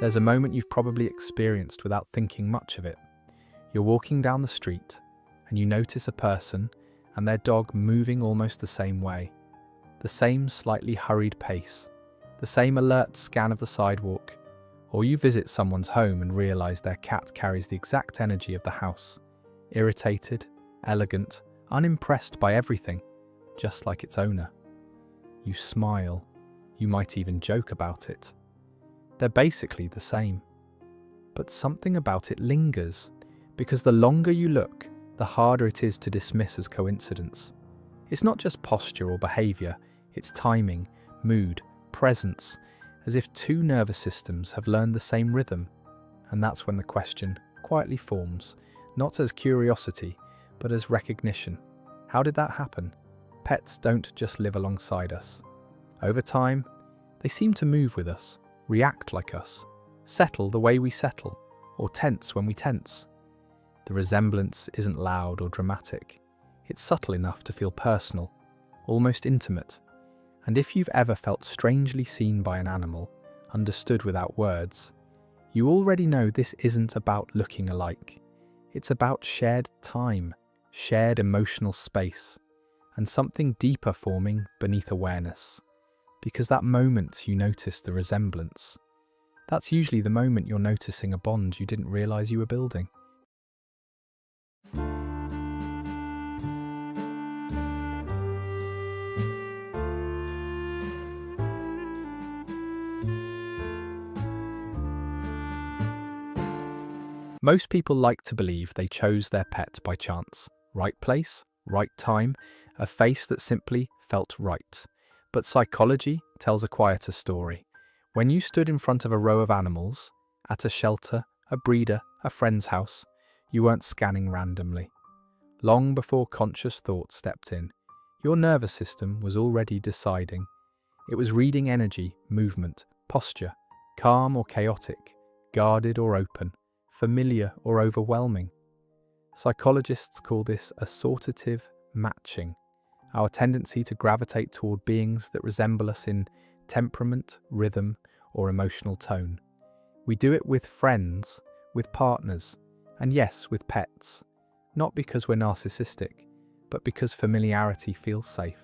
There's a moment you've probably experienced without thinking much of it. You're walking down the street and you notice a person and their dog moving almost the same way. The same slightly hurried pace, the same alert scan of the sidewalk. Or you visit someone's home and realize their cat carries the exact energy of the house. Irritated, elegant, unimpressed by everything, just like its owner. You smile. You might even joke about it. They're basically the same. But something about it lingers, because the longer you look, the harder it is to dismiss as coincidence. It's not just posture or behavior, it's timing, mood, presence, as if two nervous systems have learned the same rhythm. And that's when the question quietly forms, not as curiosity, but as recognition. How did that happen? Pets don't just live alongside us. Over time, they seem to move with us, react like us, settle the way we settle, or tense when we tense. The resemblance isn't loud or dramatic. It's subtle enough to feel personal, almost intimate. And if you've ever felt strangely seen by an animal, understood without words, you already know this isn't about looking alike. It's about shared time, shared emotional space, and something deeper forming beneath awareness. Because that moment you notice the resemblance, that's usually the moment you're noticing a bond you didn't realize you were building. Most people like to believe they chose their pet by chance. Right place, right time, a face that simply felt right. But psychology tells a quieter story. When you stood in front of a row of animals, at a shelter, a breeder, a friend's house, you weren't scanning randomly. Long before conscious thought stepped in, your nervous system was already deciding. It was reading energy, movement, posture, calm or chaotic, guarded or open, familiar or overwhelming. Psychologists call this assortative matching, our tendency to gravitate toward beings that resemble us in temperament, rhythm, or emotional tone. We do it with friends, with partners, and yes, with pets. Not because we're narcissistic, but because familiarity feels safe,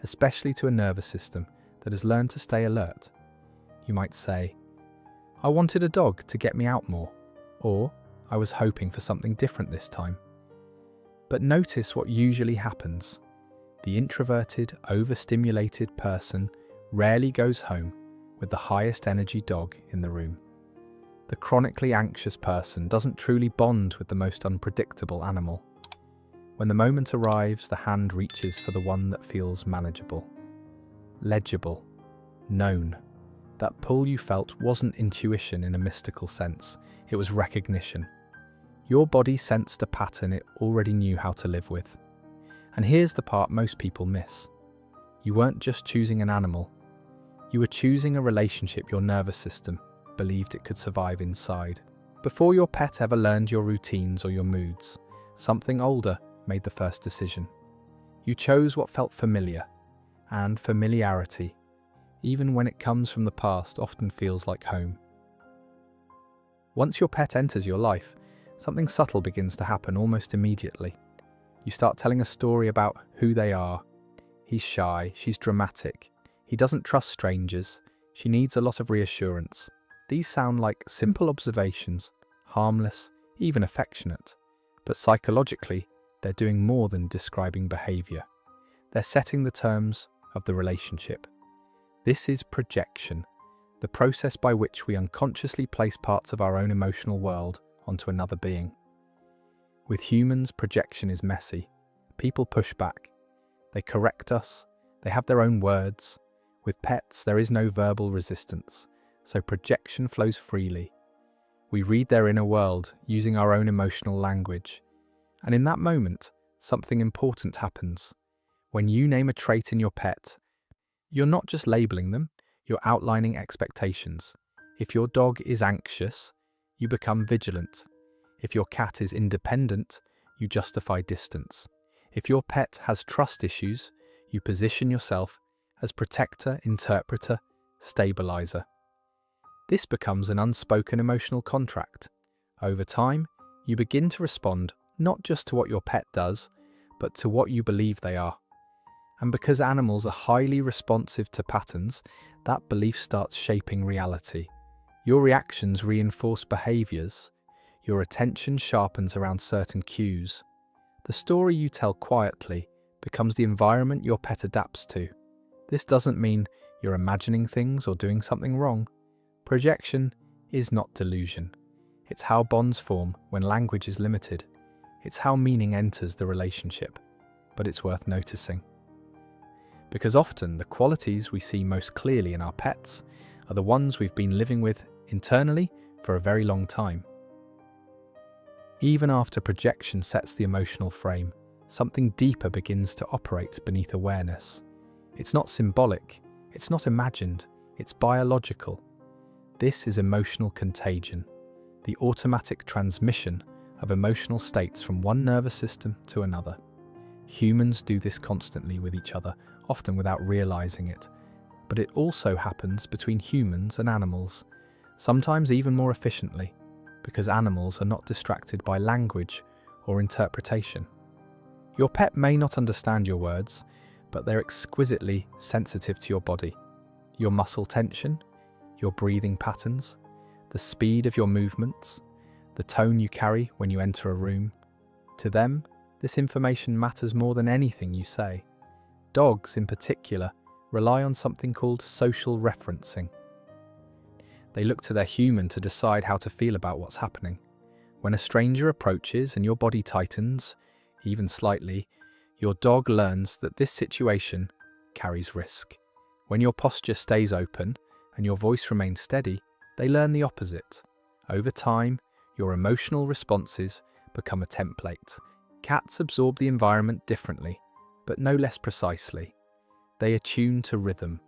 especially to a nervous system that has learned to stay alert. You might say, I wanted a dog to get me out more, or I was hoping for something different this time. But notice what usually happens. The introverted, overstimulated person rarely goes home with the highest energy dog in the room. The chronically anxious person doesn't truly bond with the most unpredictable animal. When the moment arrives, the hand reaches for the one that feels manageable, legible, known. That pull you felt wasn't intuition in a mystical sense, it was recognition. Your body sensed a pattern it already knew how to live with. And here's the part most people miss. You weren't just choosing an animal. You were choosing a relationship your nervous system believed it could survive inside. Before your pet ever learned your routines or your moods, something older made the first decision. You chose what felt familiar, and familiarity, even when it comes from the past, often feels like home. Once your pet enters your life, something subtle begins to happen almost immediately. You start telling a story about who they are. He's shy, she's dramatic. He doesn't trust strangers. She needs a lot of reassurance. These sound like simple observations, harmless, even affectionate. But psychologically, they're doing more than describing behavior. They're setting the terms of the relationship. This is projection, the process by which we unconsciously place parts of our own emotional world onto another being. With humans, projection is messy. People push back. They correct us. They have their own words. With pets, there is no verbal resistance, so projection flows freely. We read their inner world using our own emotional language. And in that moment, something important happens. When you name a trait in your pet, you're not just labeling them, you're outlining expectations. If your dog is anxious, you become vigilant. If your cat is independent, you justify distance. If your pet has trust issues, you position yourself as protector, interpreter, stabilizer. This becomes an unspoken emotional contract. Over time, you begin to respond not just to what your pet does, but to what you believe they are. And because animals are highly responsive to patterns, that belief starts shaping reality. Your reactions reinforce behaviors. Your attention sharpens around certain cues. The story you tell quietly becomes the environment your pet adapts to. This doesn't mean you're imagining things or doing something wrong. Projection is not delusion. It's how bonds form when language is limited. It's how meaning enters the relationship. But it's worth noticing. Because often the qualities we see most clearly in our pets are the ones we've been living with internally for a very long time. Even after projection sets the emotional frame, something deeper begins to operate beneath awareness. It's not symbolic, it's not imagined, it's biological. This is emotional contagion, the automatic transmission of emotional states from one nervous system to another. Humans do this constantly with each other, often without realizing it. But it also happens between humans and animals, sometimes even more efficiently, because animals are not distracted by language or interpretation. Your pet may not understand your words, but they're exquisitely sensitive to your body, your muscle tension, your breathing patterns, the speed of your movements, the tone you carry when you enter a room. To them, this information matters more than anything you say. Dogs, in particular, rely on something called social referencing. They look to their human to decide how to feel about what's happening. When a stranger approaches and your body tightens, even slightly, your dog learns that this situation carries risk. When your posture stays open and your voice remains steady, they learn the opposite. Over time, your emotional responses become a template. Cats absorb the environment differently, but no less precisely. They attune to rhythm,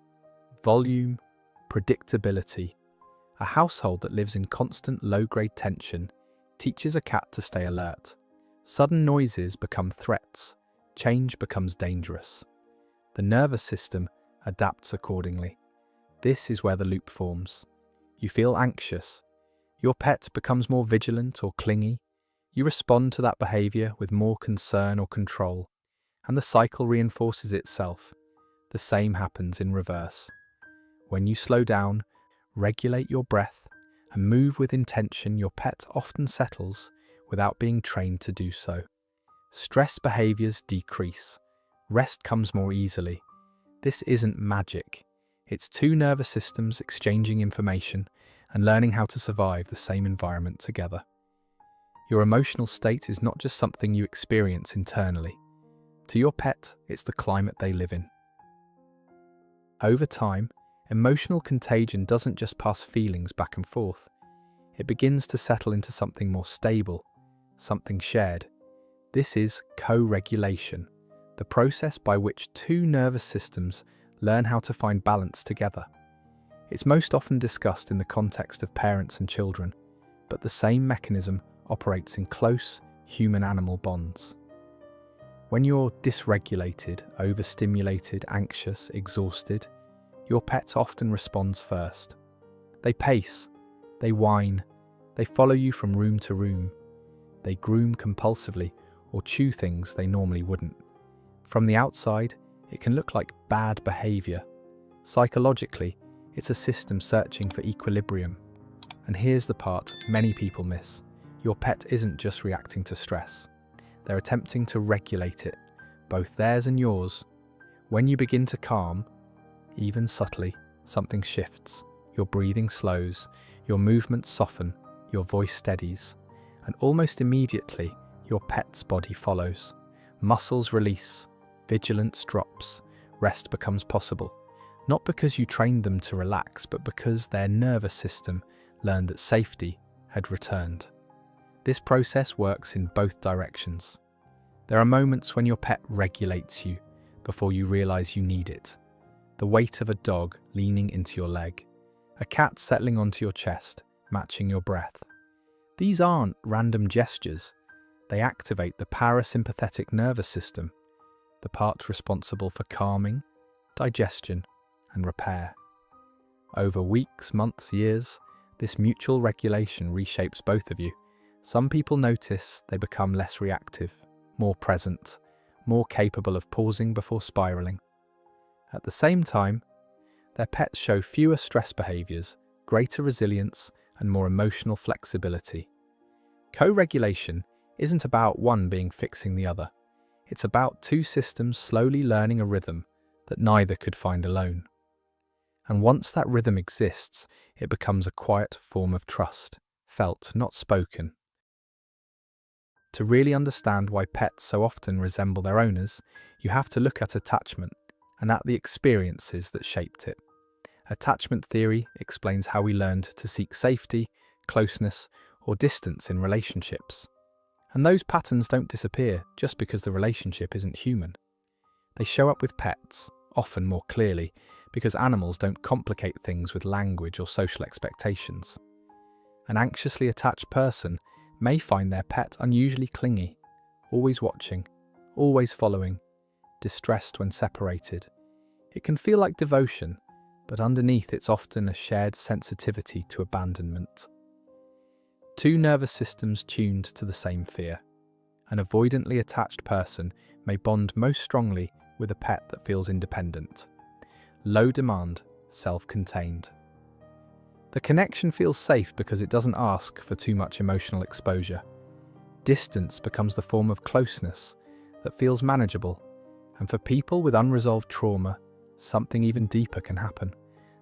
volume, predictability. A household that lives in constant low-grade tension teaches a cat to stay alert. Sudden noises become threats. Change becomes dangerous. The nervous system adapts accordingly. This is where the loop forms. You feel anxious. Your pet becomes more vigilant or clingy. You respond to that behavior with more concern or control, and the cycle reinforces itself. The same happens in reverse. When you slow down, regulate your breath, and move with intention, your pet often settles without being trained to do so. Stress behaviors decrease. Rest comes more easily. This isn't magic. It's two nervous systems exchanging information and learning how to survive the same environment together. Your emotional state is not just something you experience internally. To your pet, it's the climate they live in. Over time, emotional contagion doesn't just pass feelings back and forth. It begins to settle into something more stable, something shared. This is co-regulation, the process by which two nervous systems learn how to find balance together. It's most often discussed in the context of parents and children, but the same mechanism operates in close human-animal bonds. When you're dysregulated, overstimulated, anxious, exhausted, your pet often responds first. They pace, they whine, they follow you from room to room. They groom compulsively or chew things they normally wouldn't. From the outside, it can look like bad behavior. Psychologically, it's a system searching for equilibrium. And here's the part many people miss. Your pet isn't just reacting to stress. They're attempting to regulate it, both theirs and yours. When you begin to calm, even subtly, something shifts. Your breathing slows, your movements soften, your voice steadies, and almost immediately, your pet's body follows. Muscles release, vigilance drops, rest becomes possible. Not because you trained them to relax, but because their nervous system learned that safety had returned. This process works in both directions. There are moments when your pet regulates you before you realize you need it. The weight of a dog leaning into your leg, a cat settling onto your chest, matching your breath. These aren't random gestures. They activate the parasympathetic nervous system, the part responsible for calming, digestion, and repair. Over weeks, months, years, This mutual regulation reshapes both of you. Some people notice they become less reactive, more present, more capable of pausing before spiraling. At the same time, their pets show fewer stress behaviors, greater resilience, and more emotional flexibility. Co-regulation isn't about one being fixing the other. It's about two systems slowly learning a rhythm that neither could find alone. And once that rhythm exists, it becomes a quiet form of trust, felt, not spoken. To really understand why pets so often resemble their owners, you have to look at attachment and at the experiences that shaped it. Attachment theory explains how we learned to seek safety, closeness, or distance in relationships. And those patterns don't disappear just because the relationship isn't human. They show up with pets, often more clearly, because animals don't complicate things with language or social expectations. An anxiously attached person may find their pet unusually clingy, always watching, always following, distressed when separated. It can feel like devotion, but underneath it's often a shared sensitivity to abandonment. Two nervous systems tuned to the same fear. An avoidantly attached person may bond most strongly with a pet that feels independent. Low demand, self-contained. The connection feels safe because it doesn't ask for too much emotional exposure. Distance becomes the form of closeness that feels manageable, and for people with unresolved trauma, something even deeper can happen.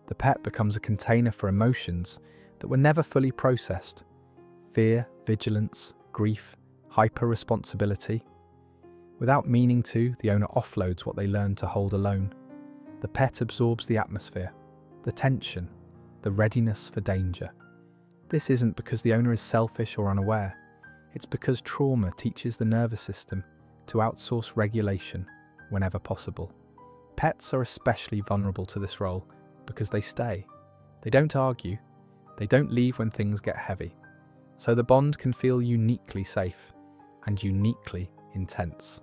The pet becomes a container for emotions that were never fully processed. Fear, vigilance, grief, hyper-responsibility. Without meaning to, the owner offloads what they learned to hold alone. The pet absorbs the atmosphere, the tension, the readiness for danger. This isn't because the owner is selfish or unaware. It's because trauma teaches the nervous system to outsource regulation whenever possible. Pets are especially vulnerable to this role because they stay. They don't argue. They don't leave when things get heavy. So the bond can feel uniquely safe and uniquely intense.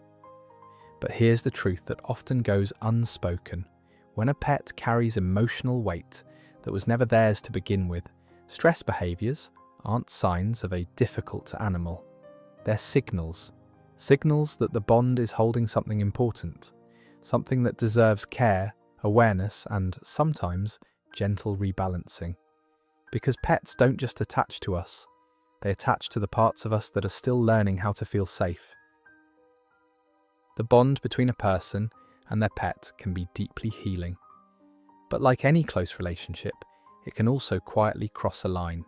But here's the truth that often goes unspoken. When a pet carries emotional weight that was never theirs to begin with, stress behaviors aren't signs of a difficult animal. They're signals. Signals that the bond is holding something important, something that deserves care, awareness, and sometimes gentle rebalancing. Because pets don't just attach to us, they attach to the parts of us that are still learning how to feel safe. The bond between a person and their pet can be deeply healing. But like any close relationship, it can also quietly cross a line.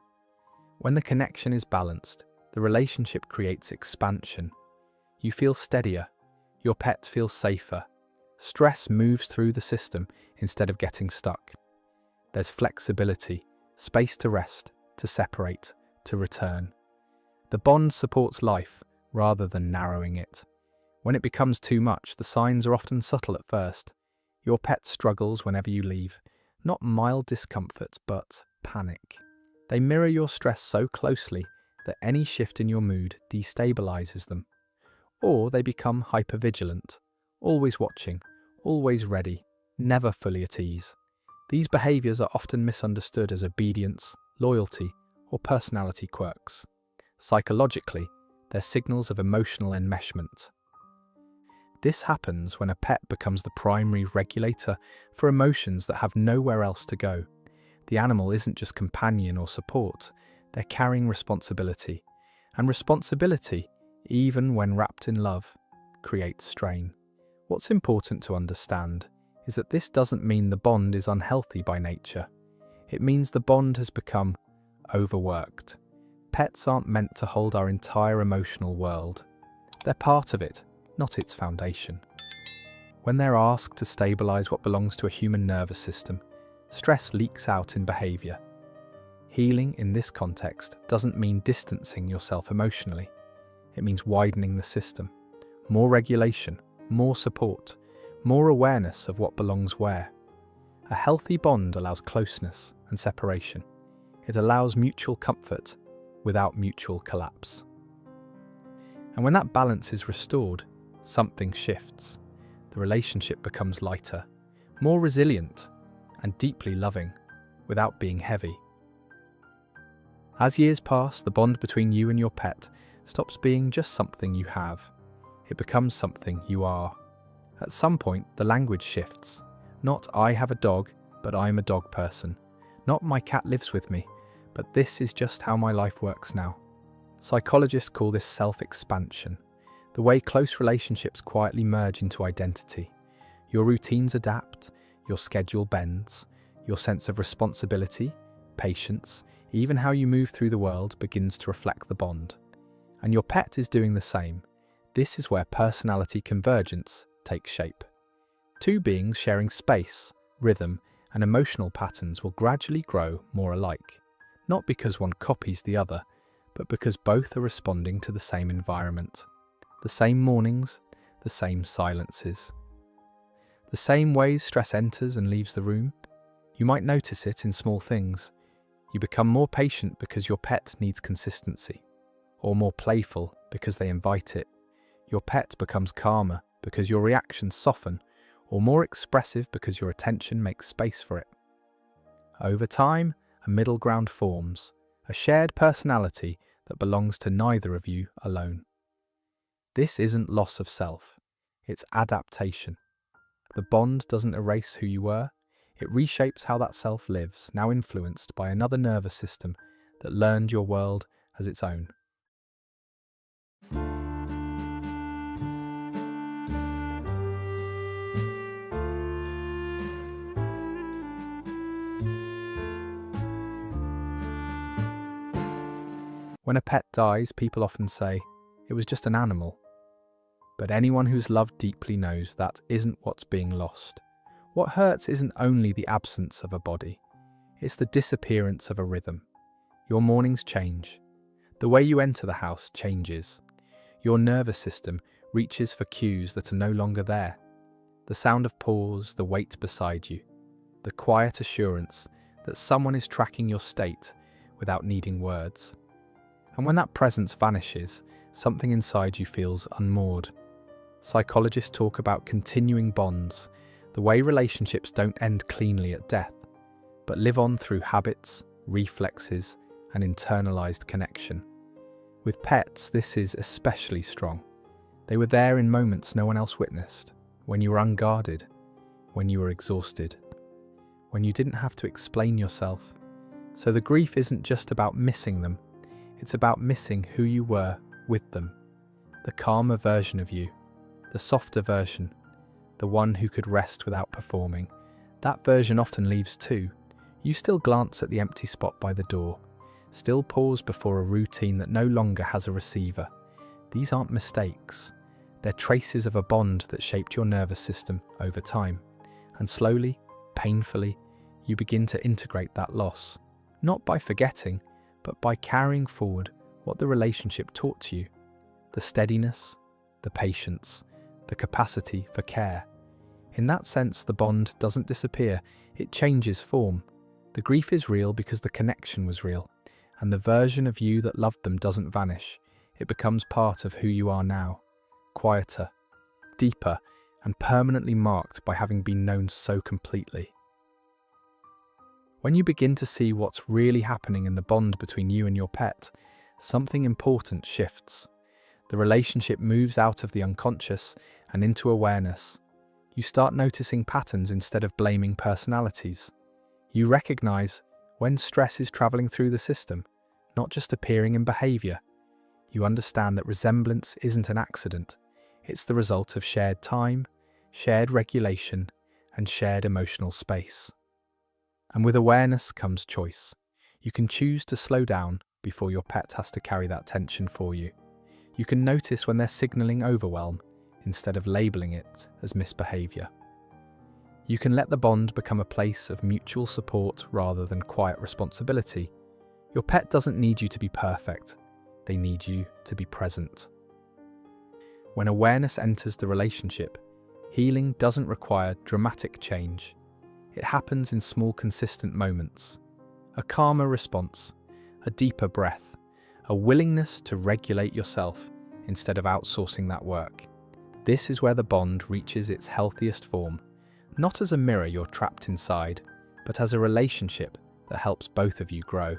When the connection is balanced, the relationship creates expansion. You feel steadier, your pet feels safer. Stress moves through the system instead of getting stuck. There's flexibility, space to rest, to separate, to return. The bond supports life rather than narrowing it. When it becomes too much, the signs are often subtle at first. Your pet struggles whenever you leave, not mild discomfort, but panic. They mirror your stress so closely that any shift in your mood destabilizes them. Or they become hypervigilant, always watching, always ready, never fully at ease. These behaviors are often misunderstood as obedience, loyalty, or personality quirks. Psychologically, they're signals of emotional enmeshment. This happens when a pet becomes the primary regulator for emotions that have nowhere else to go. The animal isn't just companion or support, they're carrying responsibility. And responsibility, even when wrapped in love, creates strain. What's important to understand is that this doesn't mean the bond is unhealthy by nature. It means the bond has become overworked. Pets aren't meant to hold our entire emotional world. They're part of it, not its foundation. When they're asked to stabilize what belongs to a human nervous system, stress leaks out in behavior. Healing in this context doesn't mean distancing yourself emotionally. It means widening the system. More regulation, more support, more awareness of what belongs where. A healthy bond allows closeness and separation. It allows mutual comfort without mutual collapse. And when that balance is restored, something shifts. The relationship becomes lighter, more resilient, and deeply loving, without being heavy. As years pass, the bond between you and your pet stops being just something you have. It becomes something you are. At some point, the language shifts. Not "I have a dog," but "I'm a dog person." Not "my cat lives with me," but "this is just how my life works now." Psychologists call this self-expansion, the way close relationships quietly merge into identity. Your routines adapt, your schedule bends, your sense of responsibility, patience, even how you move through the world begins to reflect the bond. And your pet is doing the same. This is where personality convergence takes shape. Two beings sharing space, rhythm, and emotional patterns will gradually grow more alike, not because one copies the other, but because both are responding to the same environment. The same mornings, the same silences. The same ways stress enters and leaves the room. You might notice it in small things. You become more patient because your pet needs consistency, or more playful because they invite it. Your pet becomes calmer because your reactions soften, or more expressive because your attention makes space for it. Over time, a middle ground forms, a shared personality that belongs to neither of you alone. This isn't loss of self, it's adaptation. The bond doesn't erase who you were, it reshapes how that self lives, now influenced by another nervous system that learned your world as its own. When a pet dies, people often say, "It was just an animal." But anyone who's loved deeply knows that isn't what's being lost. What hurts isn't only the absence of a body, it's the disappearance of a rhythm. Your mornings change. The way you enter the house changes. Your nervous system reaches for cues that are no longer there. The sound of paws, the weight beside you, the quiet assurance that someone is tracking your state without needing words. And when that presence vanishes, something inside you feels unmoored. Psychologists talk about continuing bonds, the way relationships don't end cleanly at death, but live on through habits, reflexes, and internalized connection. With pets, this is especially strong. They were there in moments no one else witnessed, when you were unguarded, when you were exhausted, when you didn't have to explain yourself. So the grief isn't just about missing them, it's about missing who you were with them. The calmer version of you, the softer version, the one who could rest without performing. That version often leaves too. You still glance at the empty spot by the door, still pause before a routine that no longer has a receiver. These aren't mistakes. They're traces of a bond that shaped your nervous system over time. And slowly, painfully, you begin to integrate that loss. Not by forgetting, but by carrying forward what the relationship taught to you. The steadiness, the patience, the capacity for care. In that sense, the bond doesn't disappear, it changes form. The grief is real because the connection was real, and the version of you that loved them doesn't vanish. It becomes part of who you are now, quieter, deeper, and permanently marked by having been known so completely. When you begin to see what's really happening in the bond between you and your pet, something important shifts. The relationship moves out of the unconscious and into awareness. You start noticing patterns instead of blaming personalities. You recognize when stress is traveling through the system, not just appearing in behavior. You understand that resemblance isn't an accident. It's the result of shared time, shared regulation, and shared emotional space. And with awareness comes choice. You can choose to slow down before your pet has to carry that tension for you. You can notice when they're signaling overwhelm instead of labeling it as misbehavior. You can let the bond become a place of mutual support rather than quiet responsibility. Your pet doesn't need you to be perfect. They need you to be present. When awareness enters the relationship, healing doesn't require dramatic change. It happens in small, consistent moments. A calmer response, a deeper breath, a willingness to regulate yourself instead of outsourcing that work. This is where the bond reaches its healthiest form, not as a mirror you're trapped inside, but as a relationship that helps both of you grow.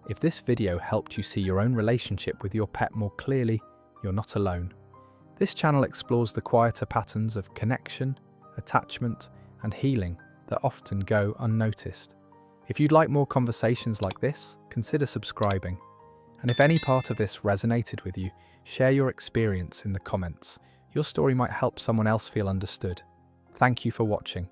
If this video helped you see your own relationship with your pet more clearly, you're not alone. This channel explores the quieter patterns of connection, attachment, and healing that often go unnoticed. If you'd like more conversations like this, consider subscribing. And if any part of this resonated with you, share your experience in the comments. Your story might help someone else feel understood. Thank you for watching.